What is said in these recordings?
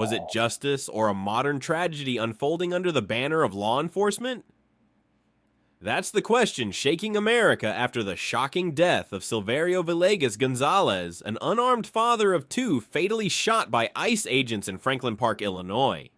Was it justice or a modern tragedy unfolding under the banner of law enforcement? That's the question shaking America after the shocking death of Silverio Villegas Gonzalez, an unarmed father of two fatally shot by ICE agents in Franklin Park, Illinois.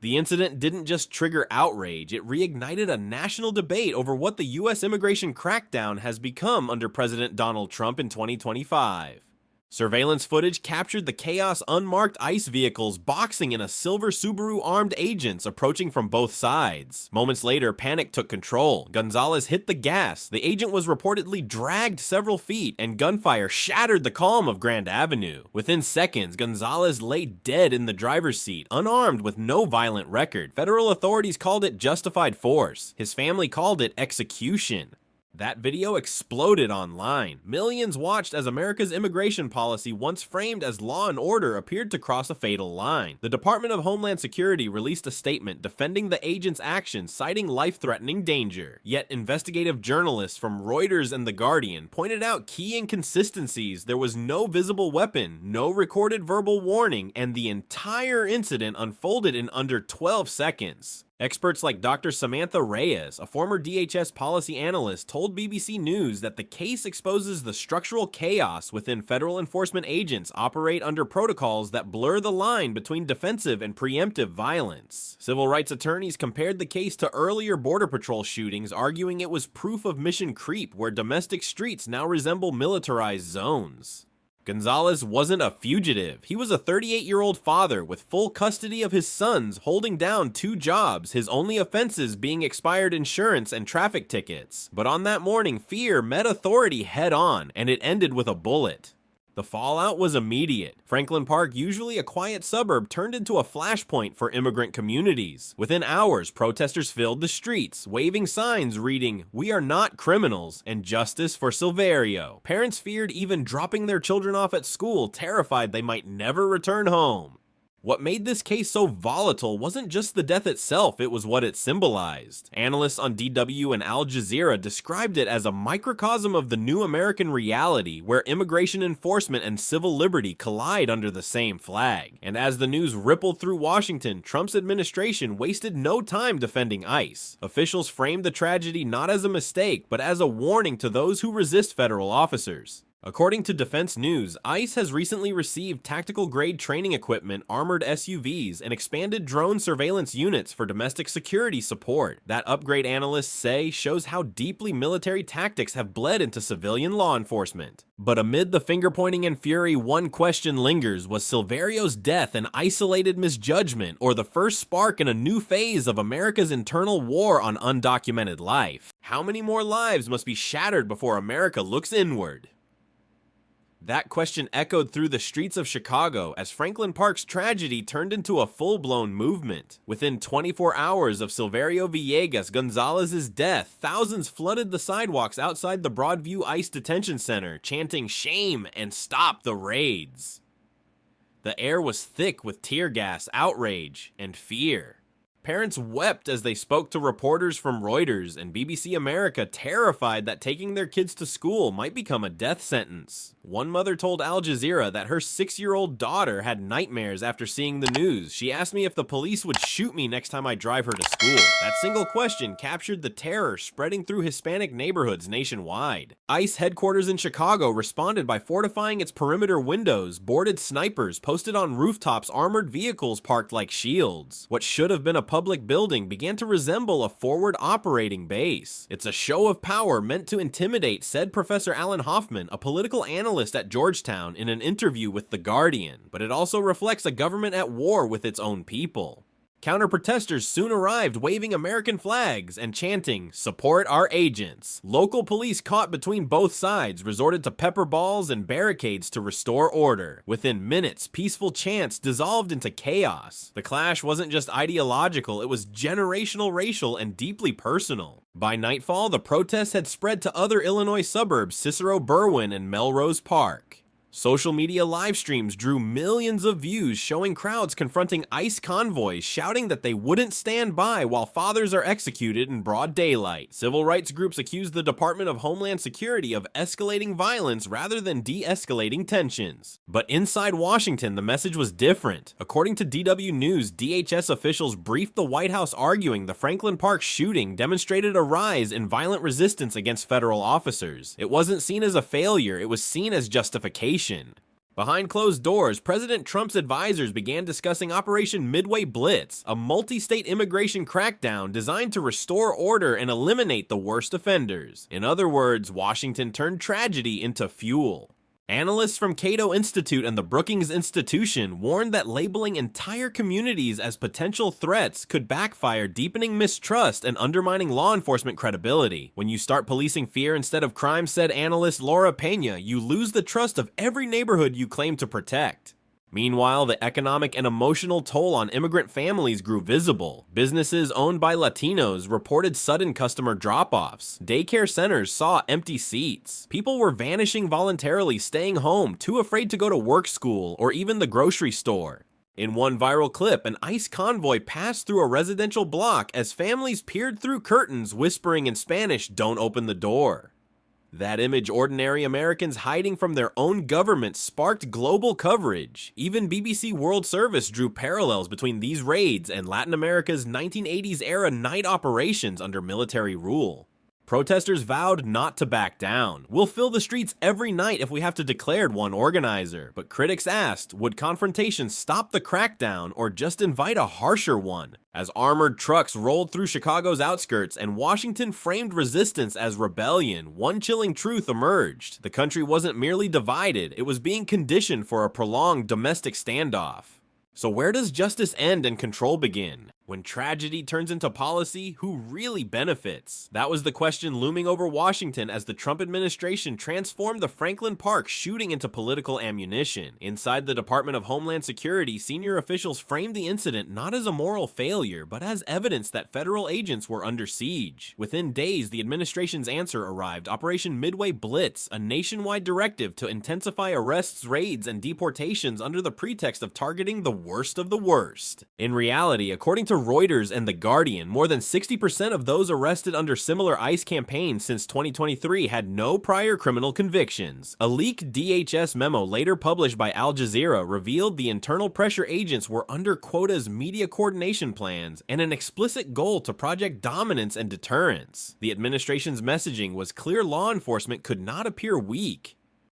The incident didn't just trigger outrage, it reignited a national debate over what the U.S. immigration crackdown has become under President Donald Trump in 2025. Surveillance footage captured the chaos unmarked ICE vehicles boxing in a silver Subaru armed agents approaching from both sides. Moments later, panic took control. Gonzalez hit the gas, the agent was reportedly dragged several feet, and gunfire shattered the calm of Grand Avenue. Within seconds, Gonzalez lay dead in the driver's seat, unarmed with no violent record. Federal authorities called it justified force. His family called it execution. That video exploded online. Millions watched as America's immigration policy, once framed as law and order, appeared to cross a fatal line. The Department of Homeland Security released a statement defending the agent's actions, citing life-threatening danger. Yet investigative journalists from Reuters and The Guardian pointed out key inconsistencies. There was no visible weapon, no recorded verbal warning, and the entire incident unfolded in under 12 seconds. Experts like Dr. Samantha Reyes, a former DHS policy analyst, told BBC News that the case exposes the structural chaos within federal enforcement agents operate under protocols that blur the line between defensive and preemptive violence. Civil rights attorneys compared the case to earlier Border Patrol shootings, arguing it was proof of mission creep, where domestic streets now resemble militarized zones. Gonzalez wasn't a fugitive. He was a 38-year-old father with full custody of his sons, holding down two jobs, his only offenses being expired insurance and traffic tickets. But on that morning, fear met authority head-on, and it ended with a bullet. The fallout was immediate. Franklin Park, usually a quiet suburb, turned into a flashpoint for immigrant communities. Within hours, protesters filled the streets, waving signs reading, "We are not criminals," and "Justice for Silverio." Parents feared even dropping their children off at school, terrified they might never return home. What made this case so volatile wasn't just the death itself, it was what it symbolized. Analysts on DW and Al Jazeera described it as a microcosm of the new American reality, where immigration enforcement and civil liberty collide under the same flag. And as the news rippled through Washington, Trump's administration wasted no time defending ICE. Officials framed the tragedy not as a mistake, but as a warning to those who resist federal officers. According to Defense News, ICE has recently received tactical-grade training equipment, armored SUVs, and expanded drone surveillance units for domestic security support. That upgrade, analysts say, shows how deeply military tactics have bled into civilian law enforcement. But amid the finger-pointing and fury, one question lingers: was Silverio's death an isolated misjudgment, or the first spark in a new phase of America's internal war on undocumented life? How many more lives must be shattered before America looks inward? That question echoed through the streets of Chicago as Franklin Park's tragedy turned into a full-blown movement. Within 24 hours of Silverio Villegas Gonzalez's death, thousands flooded the sidewalks outside the Broadview ICE Detention Center, chanting "Shame" and "Stop the raids." The air was thick with tear gas, outrage, and fear. Parents wept as they spoke to reporters from Reuters and BBC America, terrified that taking their kids to school might become a death sentence. One mother told Al Jazeera that her 6-year-old daughter had nightmares after seeing the news. "She asked me if the police would shoot me next time I drive her to school." That single question captured the terror spreading through Hispanic neighborhoods nationwide. ICE headquarters in Chicago responded by fortifying its perimeter windows, boarded snipers posted on rooftops, armored vehicles parked like shields. What should have been a public building began to resemble a forward operating base. "It's a show of power meant to intimidate," said Professor Alan Hoffman, a political analyst at Georgetown, in an interview with The Guardian. But it also reflects a government at war with its own people. Counter-protesters soon arrived, waving American flags and chanting, "Support our agents." Local police, caught between both sides, resorted to pepper balls and barricades to restore order. Within minutes, peaceful chants dissolved into chaos. The clash wasn't just ideological, it was generational, racial, and deeply personal. By nightfall, the protests had spread to other Illinois suburbs, Cicero, Berwyn, and Melrose Park. Social media live streams drew millions of views, showing crowds confronting ICE convoys, shouting that they wouldn't stand by while fathers are executed in broad daylight. Civil rights groups accused the Department of Homeland Security of escalating violence rather than de-escalating tensions. But inside Washington, the message was different. According to DW News, DHS officials briefed the White House arguing the Franklin Park shooting demonstrated a rise in violent resistance against federal officers. It wasn't seen as a failure, it was seen as justification. Behind closed doors, President Trump's advisors began discussing Operation Midway Blitz, a multi-state immigration crackdown designed to restore order and eliminate the worst offenders. In other words, Washington turned tragedy into fuel. Analysts from Cato Institute and the Brookings Institution warned that labeling entire communities as potential threats could backfire, deepening mistrust and undermining law enforcement credibility. When you start policing fear instead of crime, said analyst Laura Pena, you lose the trust of every neighborhood you claim to protect. Meanwhile, the economic and emotional toll on immigrant families grew visible. Businesses owned by Latinos reported sudden customer drop-offs. Daycare centers saw empty seats. People were vanishing voluntarily, staying home, too afraid to go to work, school, or even the grocery store. In one viral clip, an ICE convoy passed through a residential block as families peered through curtains, whispering in Spanish, "Don't open the door." That image, ordinary Americans hiding from their own government, sparked global coverage. Even BBC World Service drew parallels between these raids and Latin America's 1980s-era night operations under military rule. Protesters vowed not to back down. "We'll fill the streets every night if we have to," declared one organizer. But critics asked, would confrontation stop the crackdown or just invite a harsher one? As armored trucks rolled through Chicago's outskirts and Washington framed resistance as rebellion, one chilling truth emerged. The country wasn't merely divided, it was being conditioned for a prolonged domestic standoff. So where does justice end and control begin? When tragedy turns into policy, who really benefits? That was the question looming over Washington as the Trump administration transformed the Franklin Park shooting into political ammunition. Inside the Department of Homeland Security, senior officials framed the incident not as a moral failure, but as evidence that federal agents were under siege. Within days, the administration's answer arrived: Operation Midway Blitz, a nationwide directive to intensify arrests, raids, and deportations under the pretext of targeting the worst of the worst. In reality, according to Reuters and The Guardian, more than 60% of those arrested under similar ICE campaigns since 2023 had no prior criminal convictions. A leaked DHS memo later published by Al Jazeera revealed the internal pressure agents were under quotas, media coordination plans, and an explicit goal to project dominance and deterrence. The administration's messaging was clear: law enforcement could not appear weak.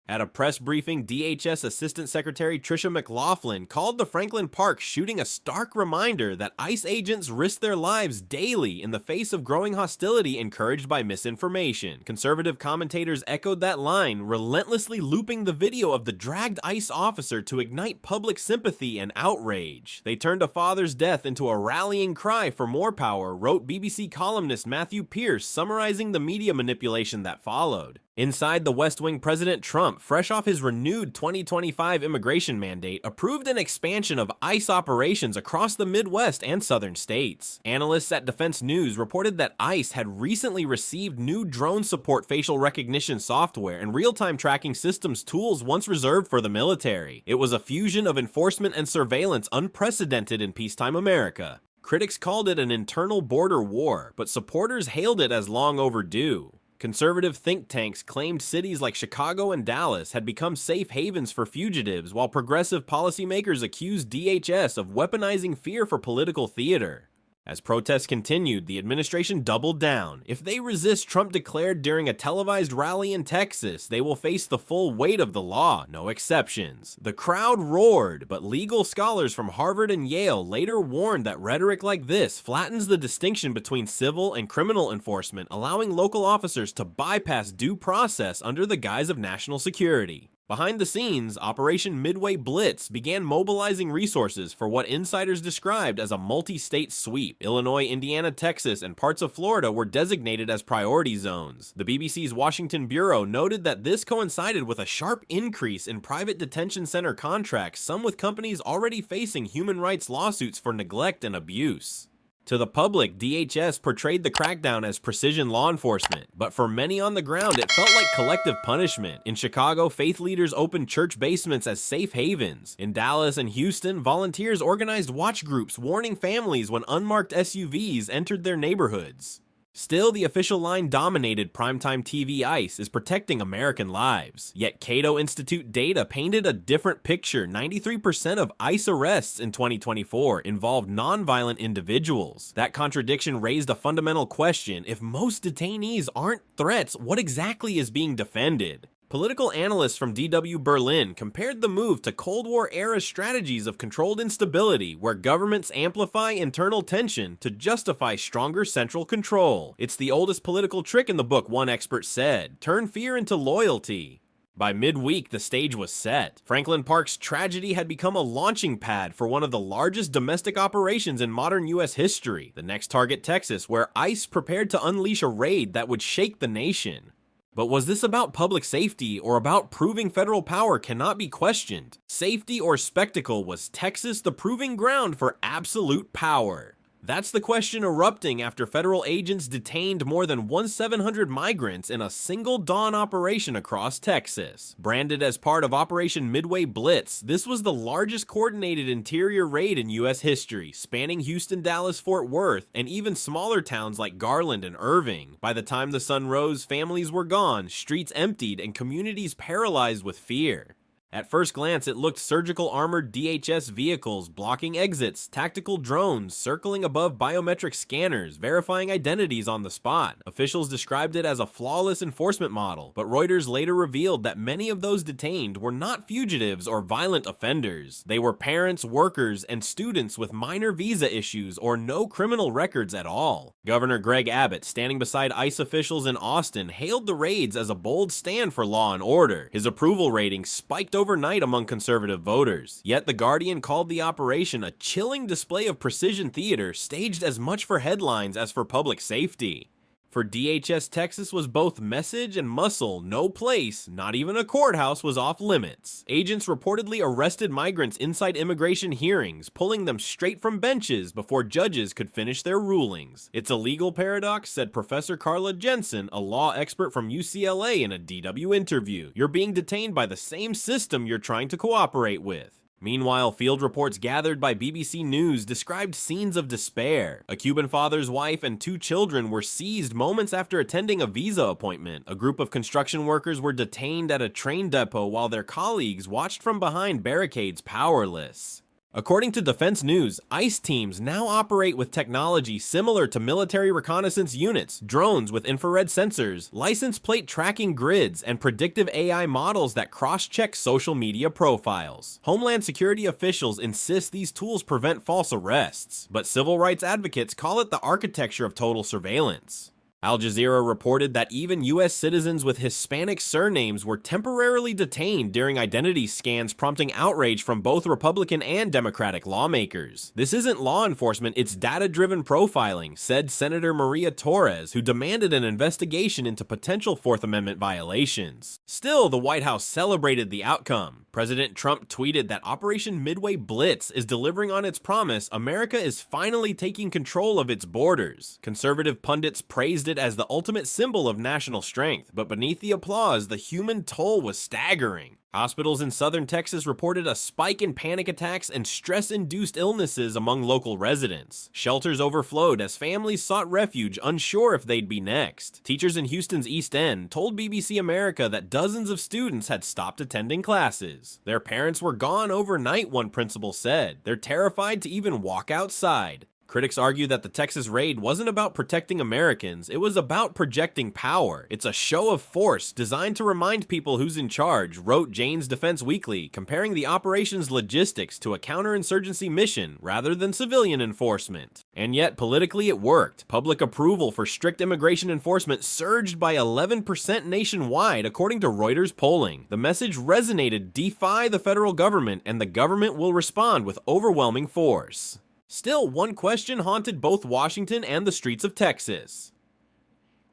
At a press briefing, DHS Assistant Secretary Tricia McLaughlin called the Franklin Park shooting a stark reminder that ICE agents risk their lives daily in the face of growing hostility encouraged by misinformation. Conservative commentators echoed that line, relentlessly looping the video of the dragged ICE officer to ignite public sympathy and outrage. They turned a father's death into a rallying cry for more power, wrote BBC columnist Matthew Pierce, summarizing the media manipulation that followed. Inside the West Wing, President Trump, fresh off his renewed 2025 immigration mandate, approved an expansion of ICE operations across the Midwest and southern states. Analysts at Defense News reported that ICE had recently received new drone support facial recognition software and real-time tracking systems, tools once reserved for the military. It was a fusion of enforcement and surveillance unprecedented in peacetime America. Critics called it an internal border war, but supporters hailed it as long overdue. Conservative think tanks claimed cities like Chicago and Dallas had become safe havens for fugitives, while progressive policymakers accused DHS of weaponizing fear for political theater. As protests continued, the administration doubled down. If they resist, Trump declared during a televised rally in Texas, they will face the full weight of the law, no exceptions. The crowd roared, but legal scholars from Harvard and Yale later warned that rhetoric like this flattens the distinction between civil and criminal enforcement, allowing local officers to bypass due process under the guise of national security. Behind the scenes, Operation Midway Blitz began mobilizing resources for what insiders described as a multi-state sweep. Illinois, Indiana, Texas, and parts of Florida were designated as priority zones. The BBC's Washington Bureau noted that this coincided with a sharp increase in private detention center contracts, some with companies already facing human rights lawsuits for neglect and abuse. To the public, DHS portrayed the crackdown as precision law enforcement, but for many on the ground, it felt like collective punishment. In Chicago, faith leaders opened church basements as safe havens. In Dallas and Houston, volunteers organized watch groups warning families when unmarked SUVs entered their neighborhoods. Still, the official line dominated primetime TV ICE is protecting American lives. Yet Cato Institute data painted a different picture. 93% of ICE arrests in 2024 involved nonviolent individuals. That contradiction raised a fundamental question. If most detainees aren't threats, what exactly is being defended? Political analysts from DW Berlin compared the move to Cold War-era strategies of controlled instability, where governments amplify internal tension to justify stronger central control. It's the oldest political trick in the book, one expert said. Turn fear into loyalty. By midweek, the stage was set. Franklin Park's tragedy had become a launching pad for one of the largest domestic operations in modern U.S. history. The next target, Texas, where ICE prepared to unleash a raid that would shake the nation. But was this about public safety or about proving federal power cannot be questioned? Safety or spectacle, was Texas the proving ground for absolute power? That's the question erupting after federal agents detained more than 1,700 migrants in a single dawn operation across Texas. Branded as part of Operation Midway Blitz, this was the largest coordinated interior raid in U.S. history, spanning Houston, Dallas, Fort Worth, and even smaller towns like Garland and Irving. By the time the sun rose, families were gone, streets emptied, and communities paralyzed with fear. At first glance, it looked surgical armored DHS vehicles blocking exits, tactical drones circling above biometric scanners, verifying identities on the spot. Officials described it as a flawless enforcement model, but Reuters later revealed that many of those detained were not fugitives or violent offenders. They were parents, workers, and students with minor visa issues or no criminal records at all. Governor Greg Abbott, standing beside ICE officials in Austin, hailed the raids as a bold stand for law and order. His approval rating spiked overnight among conservative voters. Yet The Guardian called the operation a chilling display of precision theater staged as much for headlines as for public safety. For DHS, Texas was both message and muscle. No place, not even a courthouse, was off limits. Agents reportedly arrested migrants inside immigration hearings, pulling them straight from benches before judges could finish their rulings. It's a legal paradox, said Professor Carla Jensen, a law expert from UCLA, in a DW interview. You're being detained by the same system you're trying to cooperate with. Meanwhile, field reports gathered by BBC News described scenes of despair. A Cuban father's wife and 2 children were seized moments after attending a visa appointment. A group of construction workers were detained at a train depot while their colleagues watched from behind barricades powerless. According to Defense News, ICE teams now operate with technology similar to military reconnaissance units, drones with infrared sensors, license plate tracking grids, and predictive AI models that cross-check social media profiles. Homeland Security officials insist these tools prevent false arrests, but civil rights advocates call it the architecture of total surveillance. Al Jazeera reported that even U.S. citizens with Hispanic surnames were temporarily detained during identity scans, prompting outrage from both Republican and Democratic lawmakers. This isn't law enforcement, it's data-driven profiling, said Senator Maria Torres, who demanded an investigation into potential Fourth Amendment violations. Still, the White House celebrated the outcome. President Trump tweeted that Operation Midway Blitz is delivering on its promise. America is finally taking control of its borders. Conservative pundits praised it as the ultimate symbol of national strength, but beneath the applause, the human toll was staggering. Hospitals in southern Texas reported a spike in panic attacks and stress-induced illnesses among local residents. Shelters overflowed as families sought refuge, unsure if they'd be next. Teachers in Houston's East End told BBC America that dozens of students had stopped attending classes. Their parents were gone overnight, one principal said. They're terrified to even walk outside. Critics argue that the Texas raid wasn't about protecting Americans, it was about projecting power. It's a show of force designed to remind people who's in charge, wrote Jane's Defense Weekly, comparing the operation's logistics to a counterinsurgency mission rather than civilian enforcement. And yet, politically it worked. Public approval for strict immigration enforcement surged by 11% nationwide, according to Reuters polling. The message resonated: defy the federal government, and the government will respond with overwhelming force. Still, one question haunted both Washington and the streets of Texas.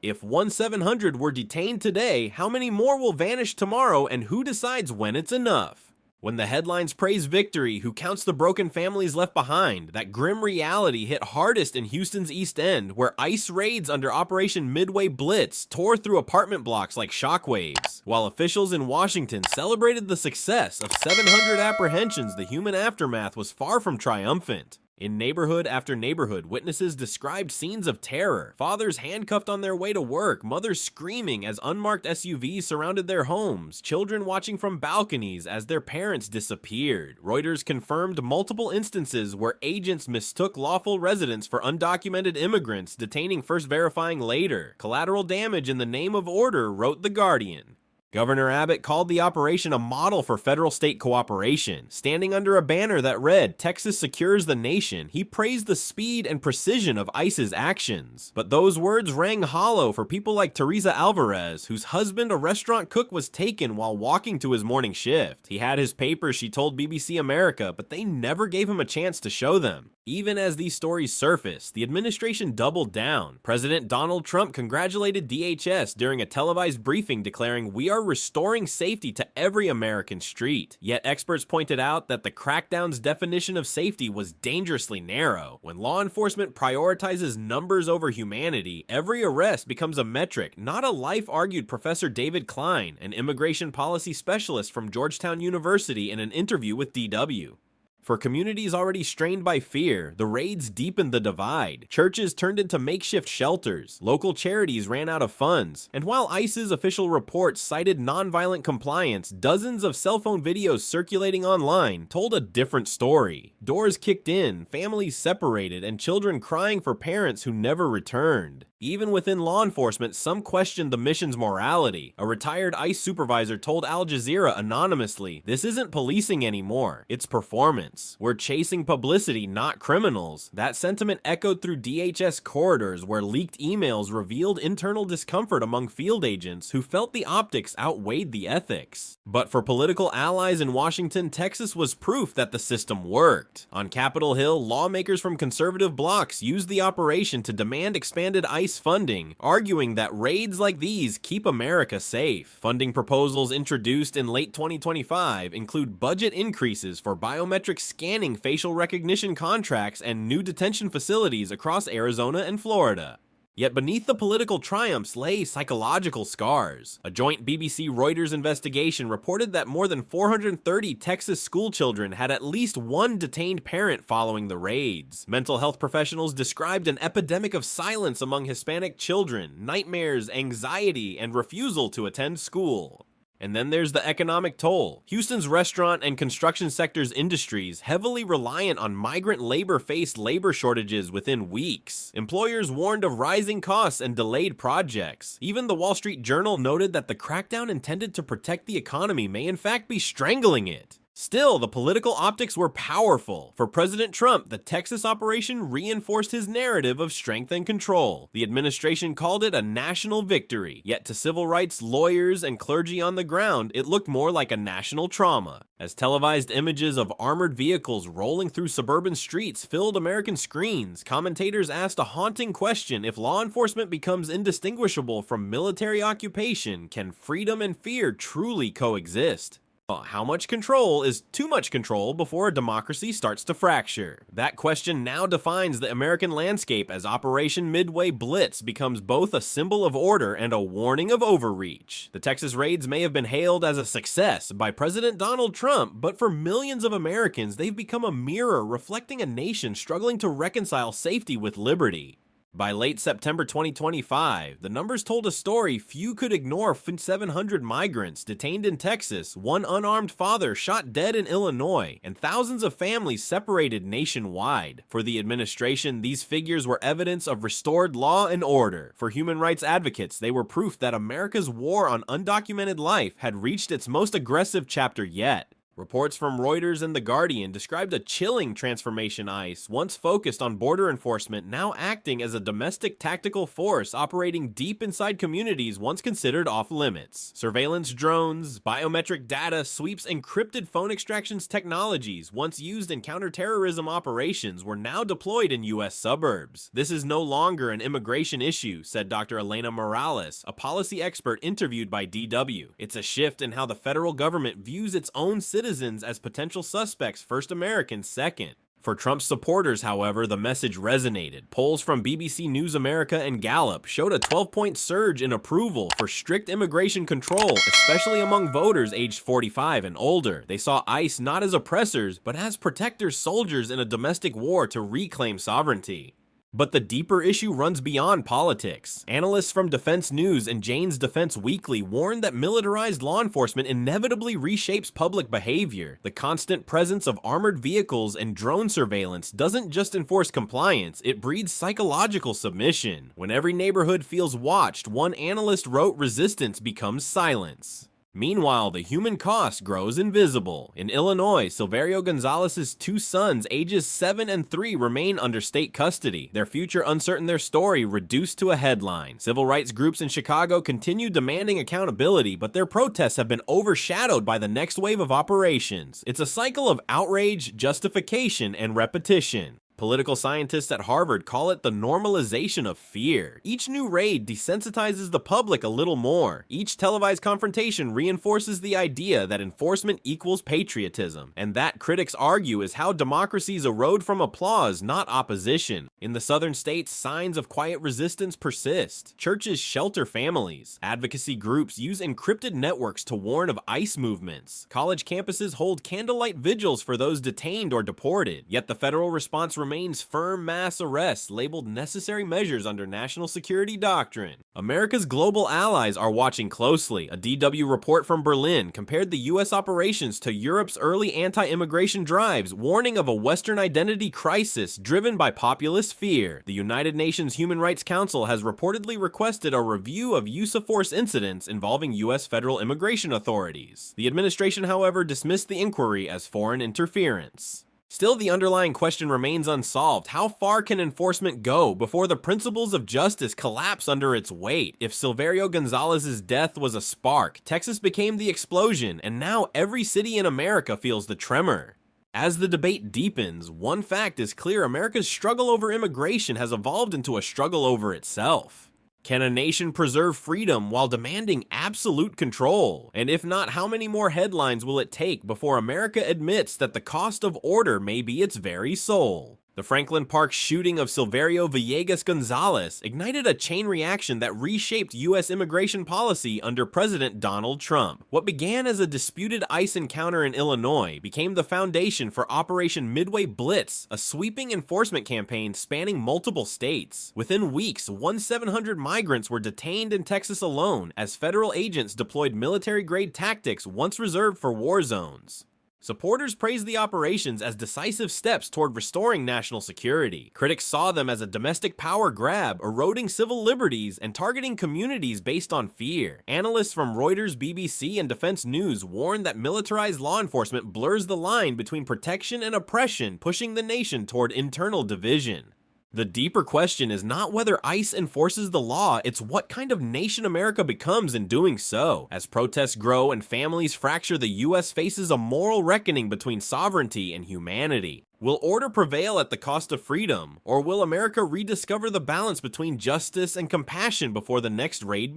If 1,700 were detained today, how many more will vanish tomorrow, and who decides when it's enough? When the headlines praise victory, who counts the broken families left behind? That grim reality hit hardest in Houston's East End, where ICE raids under Operation Midway Blitz tore through apartment blocks like shockwaves. While officials in Washington celebrated the success of 700 apprehensions, the human aftermath was far from triumphant. In neighborhood after neighborhood, witnesses described scenes of terror. Fathers handcuffed on their way to work, mothers screaming as unmarked SUVs surrounded their homes, children watching from balconies as their parents disappeared. Reuters confirmed multiple instances where agents mistook lawful residents for undocumented immigrants, detaining first, verifying later. Collateral damage in the name of order, wrote The Guardian. Governor Abbott called the operation a model for federal-state cooperation. Standing under a banner that read, "Texas secures the nation," he praised the speed and precision of ICE's actions. But those words rang hollow for people like Teresa Alvarez, whose husband, a restaurant cook, was taken while walking to his morning shift. He had his papers, she told BBC America, but they never gave him a chance to show them. Even as these stories surfaced, the administration doubled down. President Donald Trump congratulated DHS during a televised briefing, declaring, "We are restoring safety to every American street." Yet experts pointed out that the crackdown's definition of safety was dangerously narrow. When law enforcement prioritizes numbers over humanity, every arrest becomes a metric, not a life, argued Professor David Klein, an immigration policy specialist from Georgetown University, in an interview with DW. For communities already strained by fear, the raids deepened the divide. Churches turned into makeshift shelters, local charities ran out of funds, and while ICE's official reports cited nonviolent compliance, dozens of cell phone videos circulating online told a different story. Doors kicked in, families separated, and children crying for parents who never returned. Even within law enforcement, some questioned the mission's morality. A retired ICE supervisor told Al Jazeera anonymously, "This isn't policing anymore, it's performance. We're chasing publicity, not criminals." That sentiment echoed through DHS corridors, where leaked emails revealed internal discomfort among field agents who felt the optics outweighed the ethics. But for political allies in Washington, Texas was proof that the system worked. On Capitol Hill, lawmakers from conservative blocs used the operation to demand expanded ICE funding, arguing that raids like these keep America safe. Funding proposals introduced in late 2025 include budget increases for biometric scanning, facial recognition contracts, and new detention facilities across Arizona and Florida. Yet beneath the political triumphs lay psychological scars. A joint BBC-Reuters investigation reported that more than 430 Texas schoolchildren had at least one detained parent following the raids. Mental health professionals described an epidemic of silence among Hispanic children, nightmares, anxiety, and refusal to attend school. And then there's the economic toll. Houston's restaurant and construction sector's industries, heavily reliant on migrant labor, faced labor shortages within weeks. Employers warned of rising costs and delayed projects. Even the Wall Street Journal noted that the crackdown intended to protect the economy may in fact be strangling it. Still, the political optics were powerful. For President Trump, the Texas operation reinforced his narrative of strength and control. The administration called it a national victory, yet to civil rights lawyers and clergy on the ground, it looked more like a national trauma. As televised images of armored vehicles rolling through suburban streets filled American screens, commentators asked a haunting question: if law enforcement becomes indistinguishable from military occupation, can freedom and fear truly coexist? How much control is too much control before a democracy starts to fracture? That question now defines the American landscape as Operation Midway Blitz becomes both a symbol of order and a warning of overreach. The Texas raids may have been hailed as a success by President Donald Trump, but for millions of Americans, they've become a mirror reflecting a nation struggling to reconcile safety with liberty. By late September 2025, the numbers told a story few could ignore: 700 migrants detained in Texas, one unarmed father shot dead in Illinois, and thousands of families separated nationwide. For the administration, these figures were evidence of restored law and order. For human rights advocates, they were proof that America's war on undocumented life had reached its most aggressive chapter yet. Reports from Reuters and The Guardian described a chilling transformation. ICE, once focused on border enforcement, now acting as a domestic tactical force operating deep inside communities once considered off-limits. Surveillance drones, biometric data sweeps, encrypted phone extractions technologies once used in counterterrorism operations were now deployed in U.S. suburbs. This is no longer an immigration issue, said Dr. Elena Morales, a policy expert interviewed by DW. It's a shift in how the federal government views its own citizens citizens as potential suspects, first Americans second. For Trump's supporters, however, the message resonated. Polls from BBC News America and Gallup showed a 12-point surge in approval for strict immigration control, especially among voters aged 45 and older. They saw ICE not as oppressors, but as protectors, soldiers in a domestic war to reclaim sovereignty. But the deeper issue runs beyond politics. Analysts from Defense News and Jane's Defense Weekly warned that militarized law enforcement inevitably reshapes public behavior. The constant presence of armored vehicles and drone surveillance doesn't just enforce compliance, it breeds psychological submission. When every neighborhood feels watched, one analyst wrote, resistance becomes silence. Meanwhile, the human cost grows invisible. In Illinois, Silverio Gonzalez's two sons, ages 7 and 3, remain under state custody, their future uncertain, their story reduced to a headline. Civil rights groups in Chicago continue demanding accountability, but their protests have been overshadowed by the next wave of operations. It's a cycle of outrage, justification, and repetition. Political scientists at Harvard call it the normalization of fear. Each new raid desensitizes the public a little more. Each televised confrontation reinforces the idea that enforcement equals patriotism. And that, critics argue, is how democracies erode from applause, not opposition. In the southern states, signs of quiet resistance persist. Churches shelter families. Advocacy groups use encrypted networks to warn of ICE movements. College campuses hold candlelight vigils for those detained or deported. Yet the federal response remains firm mass arrests labeled necessary measures under national security doctrine. America's global allies are watching closely. A DW report from Berlin compared the US operations to Europe's early anti-immigration drives, warning of a Western identity crisis driven by populist fear. The United Nations Human Rights Council has reportedly requested a review of use of force incidents involving US federal immigration authorities. The administration, however, dismissed the inquiry as foreign interference. Still, the underlying question remains unsolved. How far can enforcement go before the principles of justice collapse under its weight? If Silverio Gonzalez's death was a spark, Texas became the explosion, and now every city in America feels the tremor. As the debate deepens, one fact is clear: America's struggle over immigration has evolved into a struggle over itself. Can a nation preserve freedom while demanding absolute control? And if not, how many more headlines will it take before America admits that the cost of order may be its very soul? The Franklin Park shooting of Silverio Villegas Gonzalez ignited a chain reaction that reshaped U.S. immigration policy under President Donald Trump. What began as a disputed ICE encounter in Illinois became the foundation for Operation Midway Blitz, a sweeping enforcement campaign spanning multiple states. Within weeks, 1,700 migrants were detained in Texas alone as federal agents deployed military-grade tactics once reserved for war zones. Supporters praised the operations as decisive steps toward restoring national security. Critics saw them as a domestic power grab, eroding civil liberties and targeting communities based on fear. Analysts from Reuters, BBC, and Defense News warned that militarized law enforcement blurs the line between protection and oppression, pushing the nation toward internal division. The deeper question is not whether ICE enforces the law, it's what kind of nation America becomes in doing so. As protests grow and families fracture, the US faces a moral reckoning between sovereignty and humanity. Will order prevail at the cost of freedom, or will America rediscover the balance between justice and compassion before the next raid